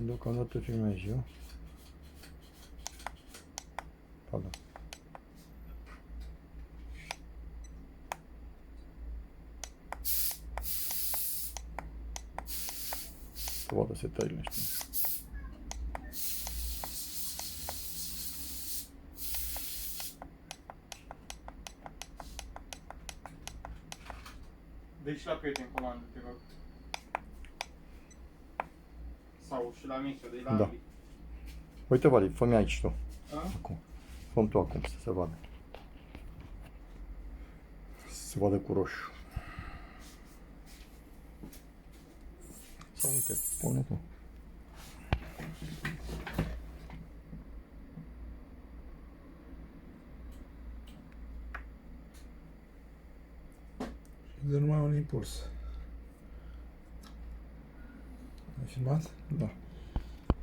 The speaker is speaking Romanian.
Deocamdată filmez eu. Pardon. Să vadă setările, știi. Deci la prieten comandă, te rog. Sau și la Mișa, de la Da. Andy. Uite, Vali, fă-mi aici tu. A? Acum. Fă-mi tu acum, să se vadă. Să se vadă cu roșu. Sau uite, pune tu. De numai un impuls. Ai filmat? Da.